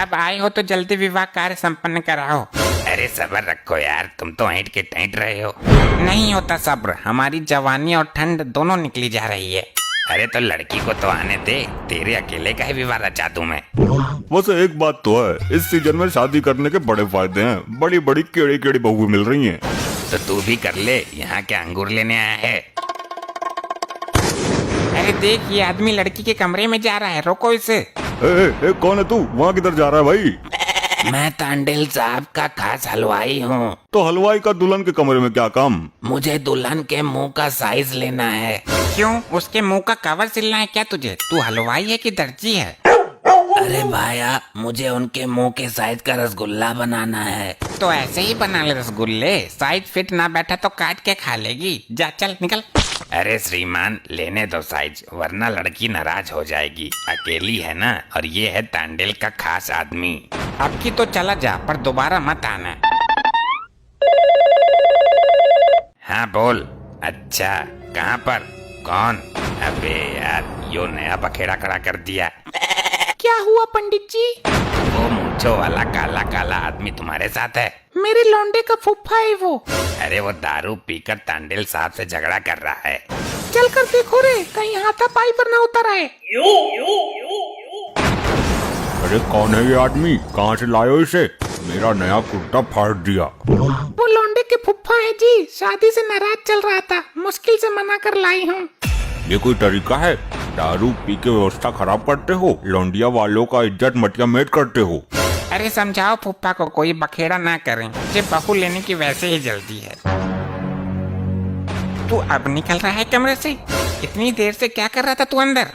अब आए हो तो जल्दी विवाह कार्य संपन्न कराओ। अरे सब्र रखो यार, तुम तो ऐंठ के टैंट रहे हो। नहीं होता सब्र, हमारी जवानी और ठंड दोनों निकली जा रही है। अरे तो लड़की को तो आने दे, तेरे अकेले का ही विवाह रचा दूं मैं। वैसे एक बात तो है, इस सीजन में शादी करने के बड़े फायदे हैं। बड़ी बड़ी केड़ी केड़ी बहू मिल रही हैं। तो तू भी कर ले, यहाँ क्या अंगूर लेने आया है? अरे देख, ये आदमी लड़की के कमरे में जा रहा है, रोको इसे। कौन है तू? वहाँ किधर जा रहा है भाई? मैं तांडेल साहब का खास हलवाई हूँ। तो हलवाई का दुल्हन के कमरे में क्या काम? मुझे दुल्हन के मुंह का साइज लेना है। क्यों, उसके मुंह का कवर सिलना है क्या तुझे? तू हलवाई है कि दर्जी है? अरे भाया, मुझे उनके मुंह के साइज का रसगुल्ला बनाना है। तो ऐसे ही बना ले रसगुल्ले, साइज फिट ना बैठा तो काट के खा लेगी। जा चल निकल। अरे श्रीमान, लेने दो साइज, वरना लड़की नाराज हो जाएगी। अकेली है ना, और ये है तांडेल का खास आदमी। अब की तो चला जा, पर दोबारा मत आना। हाँ बोल। अच्छा, कहाँ पर? कौन? अबे यार, यो नया बखेड़ा खड़ा कर दिया। क्या हुआ पंडित जी? वो मूंछों वाला काला काला आदमी तुम्हारे साथ है? मेरे लौंडे का फुफ्फा है वो। अरे वो दारू पीकर तांडेल साहब से झगड़ा कर रहा है। चल कर देखो रे, कहीं हाथापाई पर ना उतर आए। अरे कौन है ये आदमी? कहाँ से लाए हो इसे? मेरा नया कुर्ता फाड़ दिया। वो लौंडे के फुफ्फा है जी, शादी से नाराज चल रहा था, मुश्किल से मना कर लाई हूँ। ये कोई तरीका है? दारू पी के व्यवस्था खराब करते हो, लौंडिया वालों का इज्जत मटिया मेट करते हो। अरे समझाओ फुफ्फा को, कोई बखेड़ा ना करें, मुझे बहू लेने की वैसे ही जल्दी है। तू अब निकल रहा है कमरे से? इतनी देर से क्या कर रहा था तू अंदर?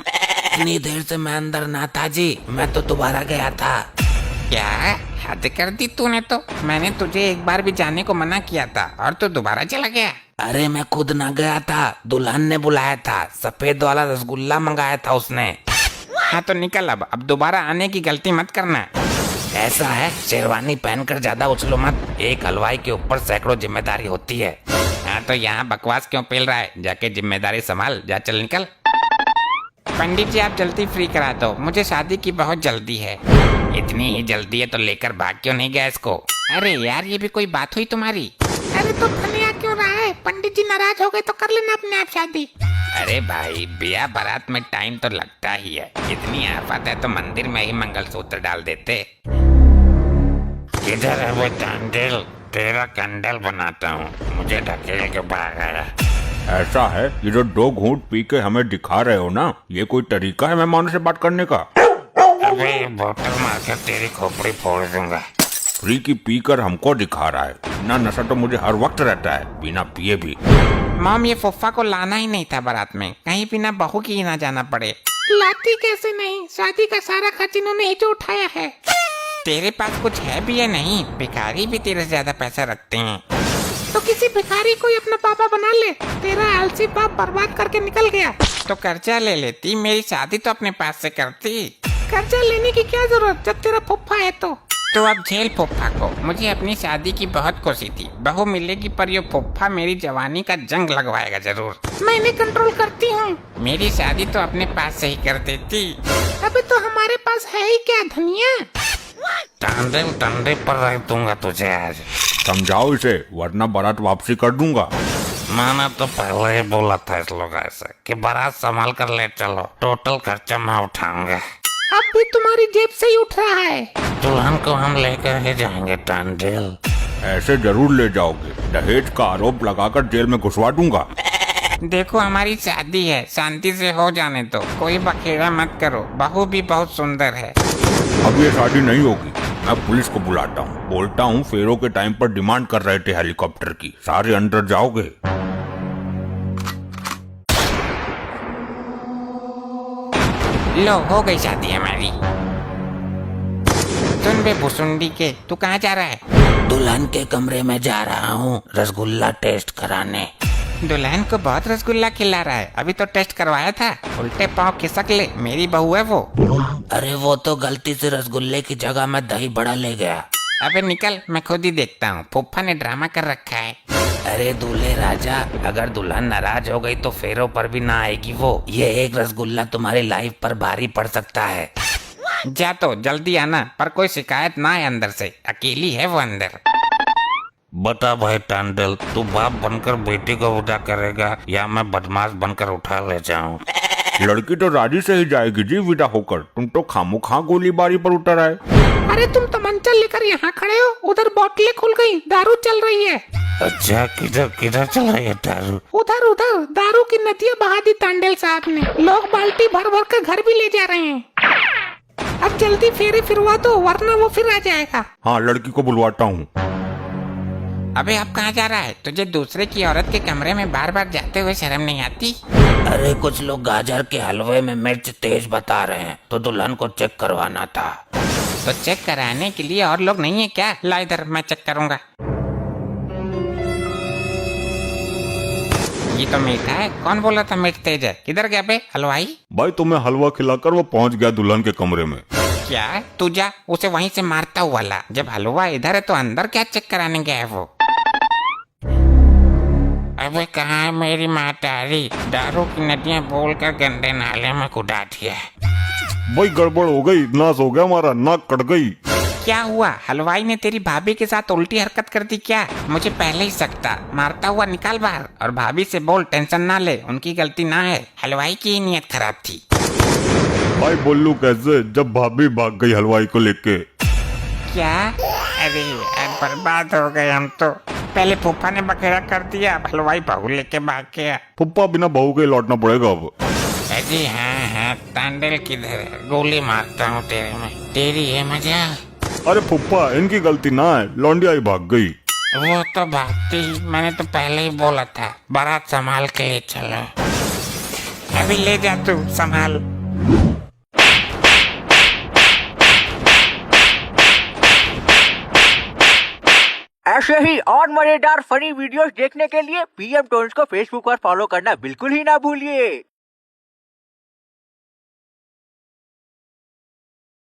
इतनी देर से मैं अंदर ना था जी, मैं तो दोबारा गया था। क्या हद कर दी तूने तो। मैंने तुझे एक बार भी जाने को मना किया था और तू दोबारा चला गया। अरे मैं खुद ना गया था, दुल्हन ने बुलाया था, सफेद वाला रसगुल्ला मंगाया था उसने। हाँ तो निकल अब दोबारा आने की गलती मत करना। ऐसा है, शेरवानी पहनकर ज्यादा उछलो मत, एक हलवाई के ऊपर सैकड़ों जिम्मेदारी होती है। हाँ तो यहाँ बकवास क्यों पेल रहा है? जाके जिम्मेदारी संभाल, जा चल निकल। पंडित जी आप जल्दी फ्री करा दो, मुझे शादी की बहुत जल्दी है। इतनी ही जल्दी है तो लेकर भाग क्यों नहीं गया इसको? अरे यार, ये भी कोई बात हुई तुम्हारी? अरे तो फनिया क्यों रहा है? पंडित जी नाराज हो गए तो कर लेना अपने आप शादी। अरे भाई, ब्याह बारात में टाइम तो लगता ही है। इतनी आफत है तो मंदिर में ही मंगलसूत्र डाल देते। किधर है वो तांडेल? तेरा कंडल बनाता हूँ, मुझे ढकेल के भाग आया। ऐसा है, ये जो 2 घूंट पी के हमें दिखा रहे हो ना, ये कोई तरीका है मेहमानों से बात करने का? अबे बोतल मारकर तेरी खोपड़ी फोड़ दूंगा। फ्री की पीकर हमको दिखा रहा है। इतना नशा तो मुझे हर वक्त रहता है, बिना पिए भी। मॉम, ये फुफ्फा को लाना ही नहीं था बारात में, कहीं बिना बहू की ही ना जाना पड़े। लाती कैसे नहीं, शादी का सारा खर्च इन्होंने ही तो उठाया है। तेरे पास कुछ है भी या नहीं? भिखारी भी तेरे से ज्यादा पैसा रखते हैं। तो किसी भिखारी को ही अपना पापा बना ले। तेरा आलसी बाप बर्बाद करके निकल गया तो कर्जा ले लेती, मेरी शादी तो अपने पास से करती। कर्जा लेने की क्या जरूरत जब तेरा फुफ्फा है तो अब झेल फुफ्फा को। मुझे अपनी शादी की बहुत खुशी थी, बहू मिलेगी, पर ये फुफ्फा मेरी जवानी का जंग लगवाएगा जरूर। मैं इन्हें कंट्रोल करती हूँ, मेरी शादी तो अपने पास से ही कर देती। अबे तो हमारे पास है ही क्या धनिया? डंडे पर रख दूंगा तुझे आज। समझाओ इसे, वरना बारात वापसी कर दूंगा। मैंने तो पहले ही बोला था इस लोग ऐसे कि बारात संभाल कर ले चलो, टोटल खर्चा मैं उठाऊंगा। अब भी तुम्हारी जेब से ही उठ रहा है। दुल्हन को हम लेकर ही जाएंगे तांडेल। ऐसे जरूर ले जाओगे, दहेज का आरोप लगाकर जेल में घुसवा दूंगा। देखो हमारी शादी है, शांति से हो जाने दो, कोई बखेड़ा मत करो, बहू भी बहुत सुंदर है। अब ये शादी नहीं होगी, मैं पुलिस को बुलाता हूँ, बोलता हूँ फेरों के टाइम पर डिमांड कर रहे थे हेलीकॉप्टर की, सारे अंदर जाओगे। लो हो गई शादी हमारी। सुन बे भुसुंडी के, तू कहाँ जा रहा है? दुल्हन के कमरे में जा रहा हूँ रसगुल्ला टेस्ट कराने। दुल्हन को बहुत रसगुल्ला खिला रहा है, अभी तो टेस्ट करवाया था। उल्टे पाँव खिसक ले, मेरी बहू है वो। अरे वो तो गलती से रसगुल्ले की जगह में दही बड़ा ले गया। अबे निकल, मैं खुद ही देखता हूँ, फुफ्फा ने ड्रामा कर रखा है। अरे दूल्हे राजा, अगर दुल्हन नाराज हो गई तो फेरों पर भी ना आएगी वो। ये एक रसगुल्ला तुम्हारी लाइफ पर भारी पड़ सकता है। जा तो जल्दी आना, पर कोई शिकायत ना है अंदर से, अकेली है वो अंदर। बता भाई टांडल, तू बाप बनकर बेटी को विदा करेगा या मैं बदमाश बनकर उठा ले जाऊं? लड़की तो राजी से ही जाएगी जी विदा होकर, तुम तो खामोखा गोलीबारी पर उतर आए। अरे तुम तमंचा लेकर यहाँ खड़े हो, उधर बोतलें खुल गई, दारू चल रही है। अच्छा, किधर किधर चल रही है दारू? उधर उधर दारू की नदियाँ बहा दी तांडेल साहब ने, लोग बाल्टी भर भर कर घर भी ले जा रहे हैं। अब जल्दी फेरे फिरवा दो, वरना वो फिर आ जाएगा। हाँ, लड़की को बुलवाता हूँ। अबे अब कहाँ जा रहा है? तुझे दूसरे की औरत के कमरे में बार बार जाते हुए शर्म नहीं आती? अरे कुछ लोग गाजर के हलवे में मिर्च तेज बता रहे हैं, तो दुल्हन को चेक करवाना था। तो चेक कराने के लिए और लोग नहीं है क्या? ला इधर, मैं चेक करूंगा। ये तो मीठा है, कौन बोला था मीठ तेज है? किधर गया बे हलवाई? भाई तुम्हें हलवा खिलाकर वो पहुंच गया दुल्हन के कमरे में। क्या? तू जा उसे वहीं से मारता हुआ ला। जब हलवा इधर है तो अंदर क्या चेक कराने गया है वो? अबे कहाँ है मेरी मातारी? दारू की नदियाँ बोलकर गंदे नाले में कुदा दिया। भाई गड़बड़ हो गई, नाश हो गया हमारा, नाक कट गई। क्या हुआ? हलवाई ने तेरी भाभी के साथ उल्टी हरकत कर दी क्या? मुझे पहले ही शक था। मारता हुआ निकाल बाहर और भाभी से बोल टेंशन ना ले, उनकी गलती ना है, हलवाई की ही नियत खराब थी। भाई बोलूं कैसे जब भाभी भाग गई हलवाई को लेके? क्या? अरे यार बर्बाद हो गए हम तो। पहले फूफा ने बखेड़ा कर दिया, अब हलवाई बहू लेके भाग गया। फुप्पा बिना बहू के लौटना पड़ेगा अब। अजी हाँ, तांडेल किधर है? गोली मारता हूँ तेरे में, तेरी है मजा। अरे फुप्पा, इनकी गलती ना है, लौंडिया ही भाग गई। वो तो भागती, मैंने तो पहले ही बोला था, बारात संभाल के ले चलो। अभी ले जा तू, संभाल। ऐसे ही और मजेदार फनी वीडियोस देखने के लिए पीएम टोन्स को फेसबुक पर फॉलो करना बिल्कुल ही ना भूलिए।